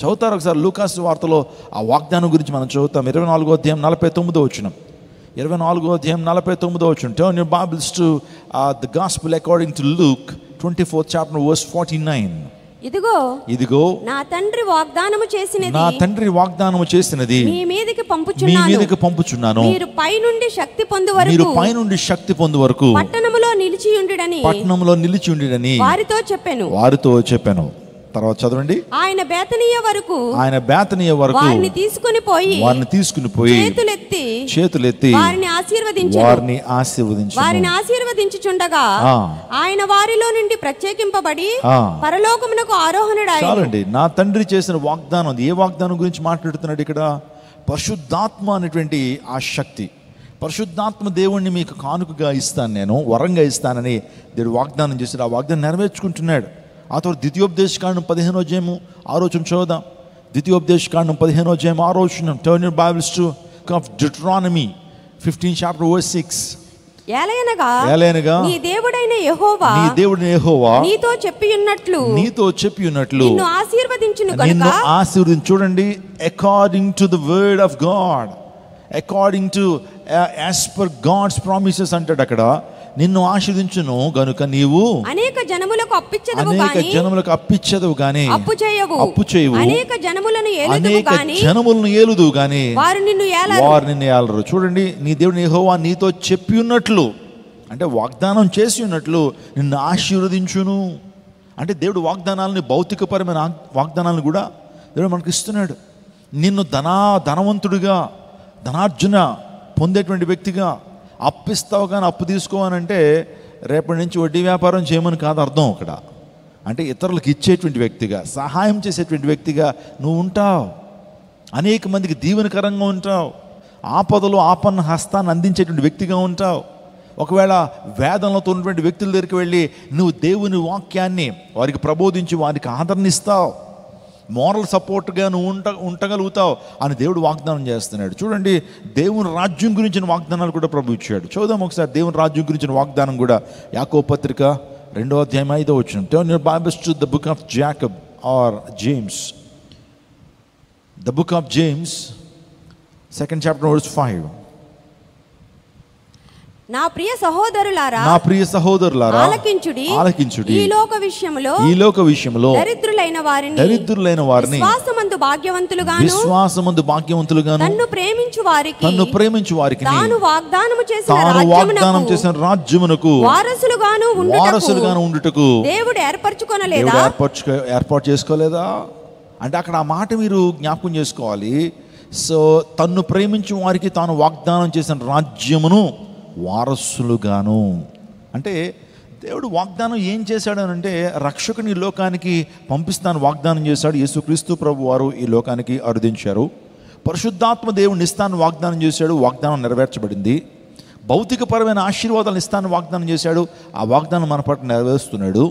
చదువుతారు ఒకసారి లూకాసు వార్తలో ఆ వాగ్దానం గురించి మనం చదువుతాం. 24వ అధ్యాయం 49వ వచనం. 24వ అధ్యాయం 49వ వచనం. Turn your Bibles to the Gospel according to Luke 24th chapter verse 49. ఇదిగో నా తండ్రి వాగ్దానము చేసినది మీ మీదకి పంపుచున్నాను. మీరు పైనుండి శక్తి పొందు వరకు పట్టణములో నిలిచి ఉండుడని వారితో చెప్పాను. తర్వాత చదవండి. ఆయన బేతనీయ వరకు వారిని తీసుకుని పోయి చేతులెత్తి వారిని ఆశీర్వదించుచుండగా ఆయన వారిలో నుండి ప్రత్యేకింపబడి పరలోకమునకు ఆరోహణుడాయెను. చాలండి. నా తండ్రి చేసిన వాగ్దానం. ఏ వాగ్దానం గురించి మాట్లాడుతున్నాడు ఇక్కడ? పరిశుద్ధాత్మ అనేటువంటి ఆ శక్తి. పరిశుద్ధాత్మ దేవుణ్ణి మీకు కానుకగా ఇస్తాను, నేను వరంగా ఇస్తానని దేవుడు వాగ్దానం చేశాడు. ఆ వాగ్దానం నెరవేర్చుకుంటున్నాడు. ఆ తర్వాత ద్వితీయోపదేశకాండం 15వ అధ్యాయము 6వ వచనం చదువుదాం. ద్వితీయోపదేశకాండం 15వ అధ్యాయం 6వ వచనం. Turn your Bibles to Deuteronomy 15th chapter verse 6. ఏలయనగా నీ దేవుడైన యెహోవా నీతో చెప్పియున్నట్లు నిన్ను ఆశీర్వదించును గనుక చూడండి. According to the word of God, according to as per God's promises అంటాడు అక్కడ. నిన్ను ఆశీర్వదించును గనుక నీవు అనేక జనములకు అప్పిచ్చదవు గాని అప్పు చేయవు. అనేక జనములను ఏలుదువు గాని వారు నిన్ను ఏలరు. చూడండి, నీ దేవుని యెహోవా నీతో చెప్పి ఉన్నట్లు, అంటే వాగ్దానం చేసి ఉన్నట్లు నిన్ను ఆశీర్వదించును. అంటే దేవుడు వాగ్దానాలని, భౌతికపరమైన వాగ్దానాలను కూడా దేవుడు మనకు ఇస్తున్నాడు. నిన్ను ధనవంతుడిగా, ధనార్జన పొందేటువంటి వ్యక్తిగా, అప్పిస్తావు కానీ అప్పు తీసుకోవాలంటే రేపటి నుంచి వడ్డీ వ్యాపారం చేయమని కాదు అర్థం అక్కడ. అంటే ఇతరులకు ఇచ్చేటువంటి వ్యక్తిగా, సహాయం చేసేటువంటి వ్యక్తిగా నువ్వు ఉంటావు. అనేక మందికి దీవెనకరంగా ఉంటావు. ఆపదలో ఆపన్న హస్తాన్ని అందించేటువంటి వ్యక్తిగా ఉంటావు. ఒకవేళ వేదనలతో ఉన్నటువంటి వ్యక్తుల దగ్గరికి వెళ్ళి నువ్వు దేవుని వాక్యాన్ని వారికి ప్రబోధించి వారికి ఆదరణిస్తావు. మోరల్ సపోర్ట్గా నువ్వు ఉండగలుగుతావు అని దేవుడు వాగ్దానం చేస్తున్నాడు. చూడండి, దేవుని రాజ్యం గురించిన వాగ్దానాలు కూడా ప్రభు ఇచ్చాడు. చూద్దాం ఒకసారి దేవుని రాజ్యం గురించిన వాగ్దానం కూడా. యాకోబు పత్రిక 2వ అధ్యాయం 5వ వచనం. Turn your Bibles to the book of Jacob or James. The book of James, 2nd chapter verse 5. నా ప్రియ సహోదరులారా ఆలకించుడి. ఈ లోక విషయములో దరిద్రులైన వారిని విశ్వాసమందు భాగ్యవంతులుగాను తన్ను ప్రేమించు వారికి తాను వాగ్దానము చేసిన రాజ్యమునకు వారసులుగాను ఉండుటకు దేవుడు ఏర్పాటు చేసుకోలేదా? అంటే అక్కడ ఆ మాట మీరు జ్ఞాపకం చేసుకోవాలి. సో తన్ను ప్రేమించు వారికి తాను వాగ్దానం చేసిన రాజ్యమును వారసులుగాను. అంటే దేవుడు వాగ్దానం ఏం చేశాడు అని అంటే, రక్షకుని లోకానికి పంపిస్తాను వాగ్దానం చేశాడు. యేసుక్రీస్తు ప్రభు వారు ఈ లోకానికి అరుదించారు. పరిశుద్ధాత్మ దేవుడిని ఇస్తాను వాగ్దానం చేశాడు. వాగ్దానం నెరవేర్చబడింది. భౌతికపరమైన ఆశీర్వాదాలను ఇస్తాను వాగ్దానం చేశాడు. ఆ వాగ్దానం మన పట్ల నెరవేరుస్తున్నాడు.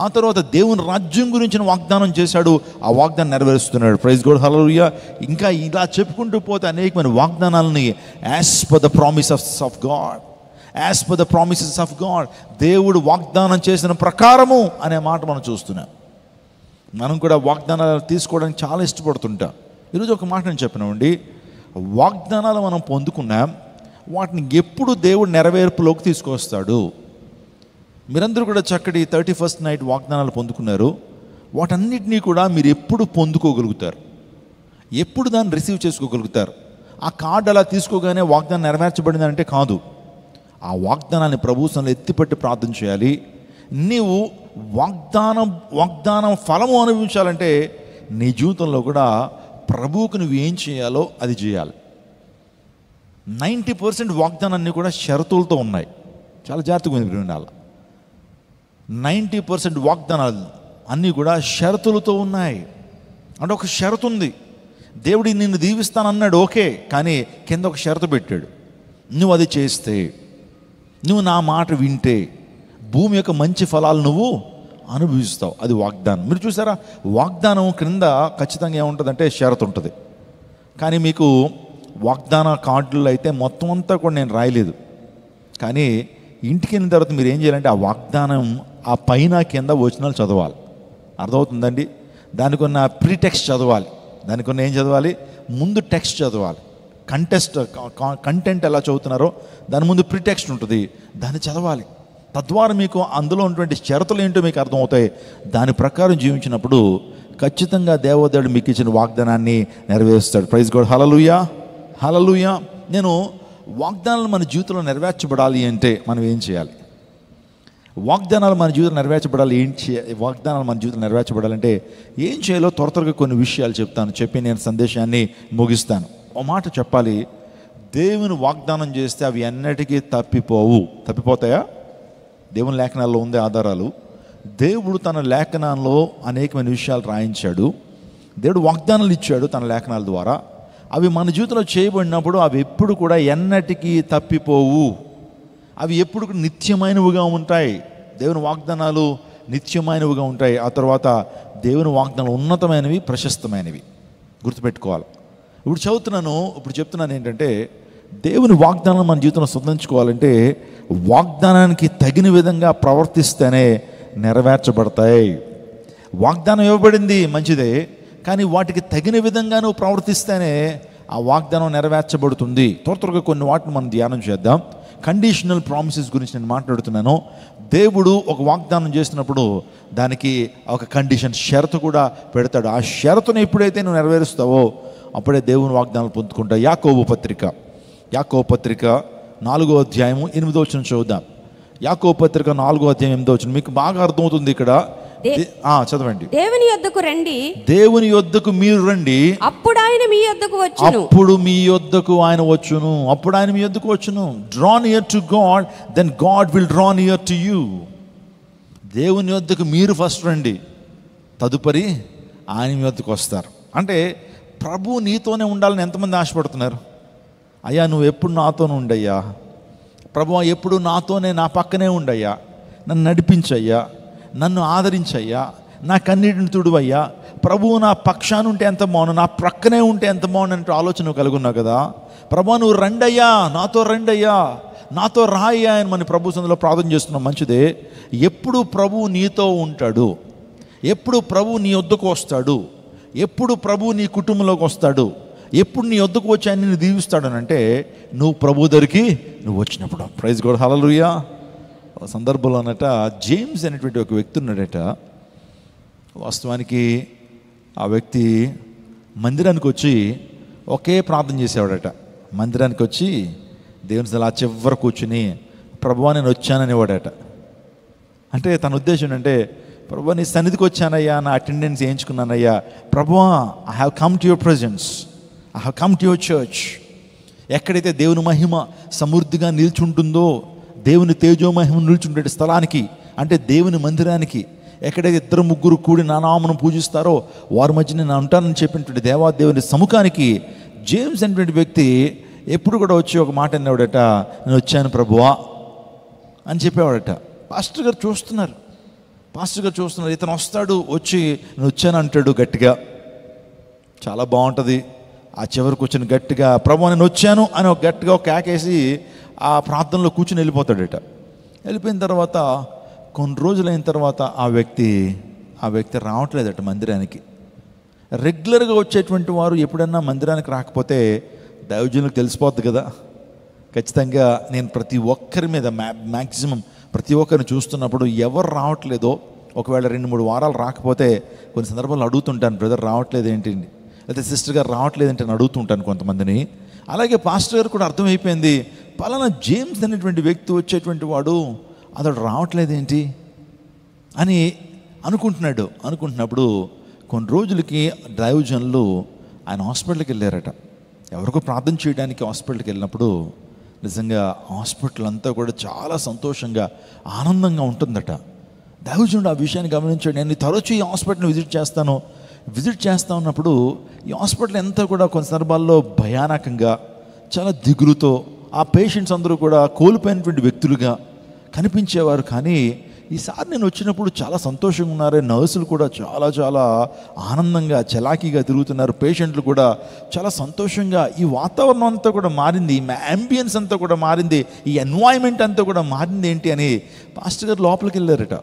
ఆ తర్వాత దేవుని రాజ్యం గురించిన వాగ్దానం చేశాడు. ఆ వాగ్దానం నెరవేరుస్తున్నాడు. ప్రైజ్ గాడ్, హల్లెలూయా. ఇంకా ఇలా చెప్పుకుంటూ పోతే అనేకమైన వాగ్దానాలని as per the promises of God, దేవుడు వాగ్దానం చేసిన ప్రకారము అనే మాట మనం చూస్తున్నాం. మనం కూడా వాగ్దానాలు తీసుకోవడానికి చాలా ఇష్టపడుతుంటాం. ఈరోజు ఒక మాట నేను చెప్పినామండి, వాగ్దానాలు మనం పొందుకున్నాం, వాటిని ఎప్పుడు దేవుడు నెరవేర్పులోకి తీసుకొస్తాడు? మీరందరూ కూడా చక్కటి 31st నైట్ వాగ్దానాలు పొందుకున్నారు. వాటన్నిటినీ కూడా మీరు ఎప్పుడు పొందుకోగలుగుతారు? ఎప్పుడు దాన్ని రిసీవ్ చేసుకోగలుగుతారు? ఆ కార్డు అలా తీసుకోగానే వాగ్దానం నెరవేర్చబడిందంటే కాదు. ఆ వాగ్దానాన్ని ప్రభుత్వంలో ఎత్తిపట్టి ప్రార్థన చేయాలి. నీవు వాగ్దానం ఫలము అనుభవించాలంటే నీ జీవితంలో కూడా ప్రభువుకు నువ్వు ఏం చేయాలో అది చేయాలి. 90% వాగ్దానాన్ని కూడా షరతులతో ఉన్నాయి. చాలా జాగ్రత్తగా వినాలి. 90% వాగ్దానాలు అన్నీ కూడా షరతులతో ఉన్నాయి. అంటే ఒక షరతు ఉంది. దేవుడు నిన్ను దీవిస్తానన్నాడు, ఓకే, కానీ కింద ఒక షరతు పెట్టాడు. నువ్వు అది చేస్తే, నువ్వు నా మాట వింటే భూమి యొక్క మంచి ఫలాలు నువ్వు అనుభవిస్తావు. అది వాగ్దానం. మీరు చూసారా, వాగ్దానం క్రింద ఖచ్చితంగా ఏముంటుందంటే షరతు ఉంటుంది. కానీ మీకు వాగ్దాన కార్డులు అయితే మొత్తం అంతా కూడా నేను రాయలేదు. కానీ ఇంటికి వెళ్ళిన తర్వాత మీరు ఏం చేయాలంటే ఆ వాగ్దానం ఆ పైన కింద వచనాలు చదవాలి. అర్థమవుతుందండి? దానికి ఉన్న ప్రీ టెక్స్ట్ చదవాలి, దానికి ఉన్న ఏం చదవాలి, ముందు టెక్స్ట్ చదవాలి. కంటెంట్ ఎలా చదువుతున్నారో దాని ముందు ప్రీ టెక్స్ట్ ఉంటుంది, దాన్ని చదవాలి. తద్వారా మీకు అందులో ఉన్నటువంటి షరతులు ఏంటో మీకు అర్థమవుతాయి. దాని ప్రకారం జీవించినప్పుడు ఖచ్చితంగా దేవదేవుడు మీకు ఇచ్చిన వాగ్దానాన్ని నెరవేరుస్తాడు. Praise God. హల్లెలూయా, హల్లెలూయా. నేను వాగ్దానాలు మన జీవితంలో నెరవేర్చబడాలి అంటే మనం ఏం చేయాలి? వాగ్దానాలు మన జీవితంలో నెరవేర్చబడాలి, వాగ్దానాలు మన జీవితంలో నెరవేర్చబడాలంటే ఏం చేయాలో త్వరగా కొన్ని విషయాలు చెప్పి నేను సందేశాన్ని ముగిస్తాను. ఒక మాట చెప్పాలి, దేవుని వాగ్దానం చేస్తే అవి ఎన్నటికీ తప్పిపోతాయా? దేవుని లేఖనాల్లో ఉంది ఆధారాలు. దేవుడు తన లేఖనాల్లో అనేకమైన విషయాలు రాయించాడు. దేవుడు వాగ్దానాలు ఇచ్చాడు తన లేఖనాల ద్వారా. అవి మన జీవితంలో చేయబడినప్పుడు అవి ఎప్పుడు కూడా ఎన్నటికీ తప్పిపోవు. అవి ఎప్పుడు నిత్యమైనవిగా ఉంటాయి. దేవుని వాగ్దానాలు నిత్యమైనవిగా ఉంటాయి. ఆ తర్వాత దేవుని వాగ్దానాలు ఉన్నతమైనవి, ప్రశస్తమైనవి. గుర్తుపెట్టుకోవాలి. ఇప్పుడు చెప్తున్నాను ఏంటంటే, దేవుని వాగ్దానాలు మన జీవితంలో స్వతంత్రించుకోవాలంటే వాగ్దానానికి తగిన విధంగా ప్రవర్తిస్తేనే నెరవేర్చబడతాయి. వాగ్దానం ఇవ్వబడింది మంచిదే, కానీ వాటికి తగిన విధంగా నువ్వు ప్రవర్తిస్తేనే ఆ వాగ్దానం నెరవేర్చబడుతుంది. త్వరగా కొన్ని వాటిని మనం ధ్యానం చేద్దాం. కండిషనల్ ప్రామిసెస్ గురించి నేను మాట్లాడుతున్నాను. దేవుడు ఒక వాగ్దానం చేసినప్పుడు దానికి ఒక కండిషన్, షరతు కూడా పెడతాడు. ఆ షరతును ఎప్పుడైతే నువ్వు నెరవేరుస్తావో అప్పుడే దేవుని వాగ్దానాలు పొందుకుంటావు. యాకోబు పత్రిక 4వ అధ్యాయము 8వ వచనం చూద్దాం. యాకోబు పత్రిక 4వ అధ్యాయం 8వ వచనం మీకు బాగా అర్థమవుతుంది ఇక్కడ. చదవండి. దేవుని యొద్దకు రండి, దేవుని యొద్దకు మీరు రండి, అప్పుడు ఆయన మీ యొద్దకు వచ్చును. అప్పుడు మీ యొద్దకు ఆయన వచ్చును. అప్పుడు ఆయన మీ యొద్దకు వచ్చును. Draw near to God, then God will draw near to you. దేవుని యొద్దకు మీరు ఫస్ట్ రండి, తదుపరి ఆయన మీ యొద్దకు వస్తారు. అంటే ప్రభు నీతోనే ఉండాలని ఎంతమంది ఆశపడుతున్నారు? అయ్యా నువ్వు ఎప్పుడు నాతోనే ఉండయ్యా, ప్రభు ఎప్పుడు నాతోనే, నా పక్కనే ఉండయ్యా, నన్ను నడిపించయ్యా, నన్ను ఆదరించయ్యా, నా కన్నీటిని తుడువయ్యా, ప్రభువు నా పక్షాన ఉంటే ఎంత బాగుండు, నా ప్రక్కనే ఉంటే ఎంత బాగుండు అంటే ఆలోచన కలుగున్నావు కదా. ప్రభు నువ్వు రండయ్యా, నాతో రండయ్యా, నాతో రాయ్యా అని మన ప్రభు సందులో ప్రార్థన చేస్తున్నాం. మంచిదే. ఎప్పుడు ప్రభువు నీతో ఉంటాడు, ఎప్పుడు ప్రభువు నీ వద్దకు వస్తాడు, ఎప్పుడు ప్రభువు నీ కుటుంబంలోకి వస్తాడు, ఎప్పుడు నీ వద్దకు వచ్చి ఆయన నిన్ను దీవిస్తాడు అని అంటే నువ్వు ప్రభు దగ్గరికి నువ్వు వచ్చినప్పుడు. Praise God. హల్లెలూయా. సందర్భంలో అన్నట జేమ్స్ అనేటువంటి ఒక వ్యక్తి ఉన్నాడట. వాస్తవానికి ఆ వ్యక్తి మందిరానికి వచ్చి ఒకే ప్రార్థన చేసేవాడట. మందిరానికి వచ్చి దేవుని అలా చివరి కూర్చుని ప్రభువా నేను వచ్చాననేవాడట. అంటే తన ఉద్దేశం ఏంటంటే, ప్రభువా నీ సన్నిధికి వచ్చానయ్యా, నా అటెండెన్స్ వేయించుకున్నానయ్యా, ప్రభువా I have come to your presence, I have come to your church. ఎక్కడైతే దేవుని మహిమ సమృద్ధిగా నిల్చుంటుందో, దేవుని తేజోమహిమ నిల్చుండే స్థలానికి, అంటే దేవుని మందిరానికి, ఎక్కడైతే 2-3 కూడి నా నామమును పూజిస్తారో వారి మధ్య నేను ఉంటానని చెప్పినటువంటి దేవాదేవుని సముఖానికి జేమ్స్ అనేటువంటి వ్యక్తి ఎప్పుడు కూడా వచ్చి ఒక మాట అన్నాడట, నేను వచ్చాను ప్రభువా అని చెప్పేవాడట. పాస్టర్ గారు చూస్తున్నారు, ఇతను వస్తాడు, వచ్చి నేను వచ్చాను అంటాడు గట్టిగా. చాలా బాగుంటుంది. ఆ చివరికి వచ్చిన గట్టిగా ప్రభువా నేను వచ్చాను అని ఒక గట్టిగా ఒక కేకేసి ఆ ప్రార్థనలో కూర్చుని వెళ్ళిపోతాడట. వెళ్ళిపోయిన తర్వాత కొన్ని రోజులైన తర్వాత ఆ వ్యక్తి రావట్లేదట మందిరానికి. రెగ్యులర్గా వచ్చేటువంటి వారు ఎప్పుడన్నా మందిరానికి రాకపోతే దైవజనులకు తెలిసిపోద్ది కదా. ఖచ్చితంగా నేను ప్రతి ఒక్కరి మీద మ్యాక్సిమం ప్రతి ఒక్కరిని చూస్తున్నప్పుడు ఎవరు రావట్లేదో, ఒకవేళ 2-3 వారాలు రాకపోతే కొన్ని సందర్భాల్లో అడుగుతుంటాను, బ్రదర్ రావట్లేదు ఏంటండి, లేకపోతే సిస్టర్ గారు రావట్లేదంటే అని అడుగుతుంటాను కొంతమందిని. అలాగే పాస్టర్ గారు కూడా అర్థమైపోయింది, పలానా జేమ్స్ అనేటువంటి వ్యక్తి వచ్చేటువంటి వాడు అతడు రావట్లేదేంటి అని అనుకుంటున్నప్పుడు కొన్ని రోజులకి దైవజనులు ఆయన హాస్పిటల్కి వెళ్ళారట. ఎవరికో ప్రార్థన చేయడానికి హాస్పిటల్కి వెళ్ళినప్పుడు నిజంగా హాస్పిటల్ అంతా కూడా చాలా సంతోషంగా ఆనందంగా ఉంటుందట. దైవజనుడు ఆ విషయాన్ని గమనించాడు. నేను తరచూ ఈ హాస్పిటల్ని విజిట్ చేస్తా ఉన్నప్పుడు ఈ హాస్పిటల్ అంతా కూడా కొన్ని సందర్భాల్లో భయానకంగా, చాలా దిగులుతో, ఆ పేషెంట్స్ అందరూ కూడా కోల్పోయినటువంటి వ్యక్తులుగా కనిపించేవారు. కానీ ఈసారి నేను వచ్చినప్పుడు చాలా సంతోషంగా ఉన్నారు. నర్సులు కూడా చాలా చాలా ఆనందంగా చలాకీగా తిరుగుతున్నారు. పేషెంట్లు కూడా చాలా సంతోషంగా. ఈ వాతావరణం అంతా కూడా మారింది, ఈ అంబియన్స్ అంతా కూడా మారింది, ఈ ఎన్వైర్న్మెంట్ అంతా కూడా మారింది ఏంటి అని పాస్టర్ గారు లోపలికి వెళ్ళారట.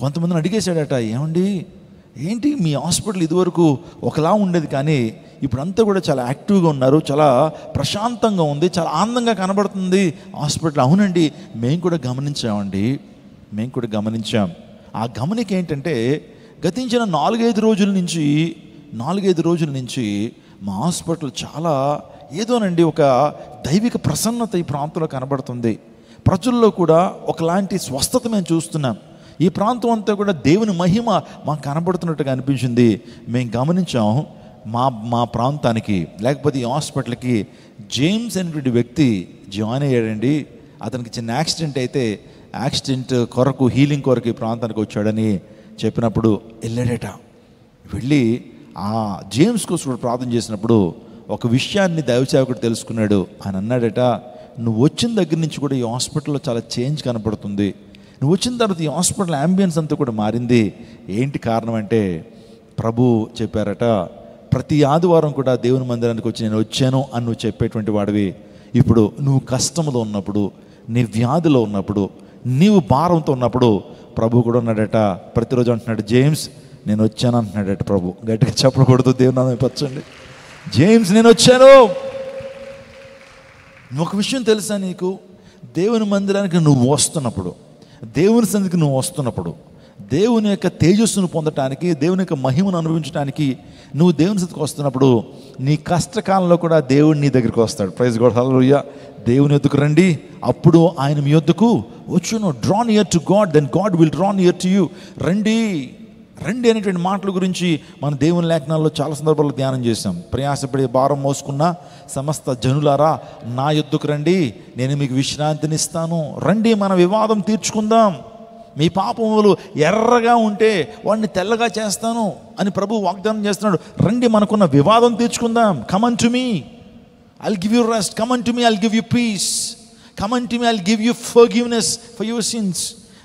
కొంతమందిని అడిగేశాడట, ఏమండి ఏంటి మీ హాస్పిటల్ ఇదివరకు ఒకలా ఉండేది, కానీ ఇప్పుడంతా కూడా చాలా యాక్టివ్గా ఉన్నారు, చాలా ప్రశాంతంగా ఉంది, చాలా ఆనందంగా కనబడుతుంది హాస్పిటల్. అవునండి, మేము కూడా గమనించామండి, మేము కూడా గమనించాం. ఆ గమనిక ఏంటంటే గతించిన 4-5 రోజుల నుంచి మా హాస్పిటల్ చాలా ఏదోనండి ఒక దైవిక ప్రసన్నత ఈ ప్రాంతంలో కనబడుతుంది. ప్రజల్లో కూడా ఒకలాంటి స్వస్థత మేము చూస్తున్నాం. ఈ ప్రాంతం అంతా కూడా దేవుని మహిమ మాకు కనబడుతున్నట్టుగా అనిపించింది. మేము గమనించాం, మా ప్రాంతానికి లేకపోతే ఈ హాస్పిటల్కి జేమ్స్ అనేటువంటి వ్యక్తి జాయిన్ అయ్యాడండి. అతనికి చిన్న యాక్సిడెంట్ అయితే యాక్సిడెంట్ కొరకు హీలింగ్ కొరకు ఈ ప్రాంతానికి వచ్చాడని చెప్పినప్పుడు వెళ్ళాడట. వెళ్ళి ఆ జేమ్స్ కోసం కూడా ప్రార్థన చేసినప్పుడు ఒక విషయాన్ని దైవసేవకుడు తెలుసుకున్నాడు. ఆయన అన్నాడట, నువ్వు వచ్చిన దగ్గర నుంచి కూడా ఈ హాస్పిటల్లో చాలా చేంజ్ కనపడుతుంది. నువ్వు వచ్చిన తర్వాత ఈ హాస్పిటల్ అంబియన్స్ అంతా కూడా మారింది. ఏంటి కారణం అంటే ప్రభు చెప్పారట, ప్రతి ఆదివారం కూడా దేవుని మందిరానికి వచ్చి నేను వచ్చాను అని నువ్వు చెప్పేటువంటి వాడివి. ఇప్పుడు నువ్వు కష్టంలో ఉన్నప్పుడు, నీ వ్యాధిలో ఉన్నప్పుడు, నీవు భారంతో ఉన్నప్పుడు ప్రభు కూడా ఉన్నాడట. ప్రతిరోజు అంటున్నాడు, జేమ్స్ నేను వచ్చాను అంటున్నాడట ప్రభు. గట్టిగా చెప్పకూడదు, దేవుని నామమున పరచండి. జేమ్స్ నేను వచ్చాను. ఒక విషయం తెలుసా నీకు? దేవుని మందిరానికి నువ్వు వస్తున్నప్పుడు, దేవుని సన్నిధికి నువ్వు వస్తున్నప్పుడు, దేవుని యొక్క తేజస్సును పొందటానికి, దేవుని యొక్క మహిమను అనుభవించడానికి నువ్వు దేవుని సన్నిధికి వస్తున్నప్పుడు నీ కష్టకాలంలో కూడా దేవుడు నీ దగ్గరికి వస్తాడు. Praise God, hallelujah. దేవుని యొద్దకు రండి, అప్పుడు ఆయన మీ యొద్దకు వచ్చును. Draw near to God, then God will draw near to you. రండి అనేటువంటి మాటల గురించి మన దేవుని లేఖనాల్లో చాలా సందర్భాల్లో ధ్యానం చేశాం. ప్రయాసపడి భారం మోసుకున్న సమస్త జనులారా నా యొద్దకు రండి, నేను మీకు విశ్రాంతినిస్తాను. రండి, మన వివాదం తీర్చుకుందాం. మీ పాపములు ఎర్రగా ఉంటే వాడిని తెల్లగా చేస్తాను అని ప్రభు వాగ్దానం చేస్తున్నాడు. రండి, మనకున్న వివాదం తీర్చుకుందాం. Come unto me, I'll give you rest. Come unto me, I'll give you peace. Come unto me, I'll give you forgiveness for your sins.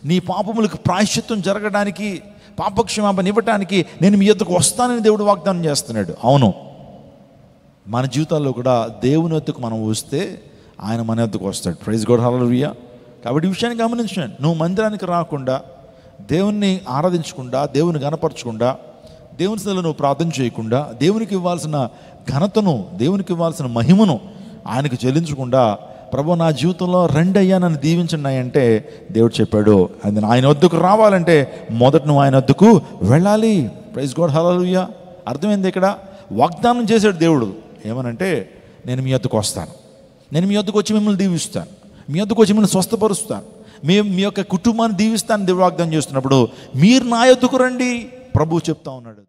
నీ పాపములకు ప్రాయశ్చిత్తం జరగడానికి, పాపక్షమాపణ ఇవ్వటానికి నేను మీ యొద్దకు వస్తానని దేవుడు వాగ్దానం చేస్తున్నాడు. అవును, మన జీవితాల్లో కూడా దేవుని యొద్దకు మనం వస్తే ఆయన మన యొద్దకు వస్తాడు. ప్రైజ్ గాడ్, హల్లెలూయా. కాబట్టి ఈ విషయాన్ని గమనించండి. నువ్వు మందిరానికి రాకుండా, దేవుణ్ణి ఆరాధించకుండా, దేవుని గణపరచకుండా, దేవుని సన్నిధిలో నువ్వు ప్రార్థన చేయకుండా, దేవునికి ఇవ్వాల్సిన ఘనతను, దేవునికి ఇవ్వాల్సిన మహిమను ఆయనకు చెల్లించకుండా, ప్రభు నా జీవితంలో రెండయ్యా నన్ను దీవించండి అంటే దేవుడు చెప్పాడు. అది ఆయన వద్దకు రావాలంటే మొదట నువ్వు ఆయన వద్దకు వెళ్ళాలి. ప్రైజ్ గాడ్, హల్లెలూయా. అర్థమైంది? ఇక్కడ వాగ్దానం చేశాడు దేవుడు. ఏమనంటే, నేను మీ వద్దకు వస్తాను, నేను మీ వద్దకు వచ్చి మిమ్మల్ని దీవిస్తాను, మీ వద్దకు వచ్చి మిమ్మల్ని స్వస్థపరుస్తాను, మీ యొక్క కుటుంబాన్ని దీవిస్తాను దేవుడు వాగ్దానం చేస్తున్నప్పుడు మీరు నా యొద్దకు రండి ప్రభు చెప్తా ఉన్నాడు.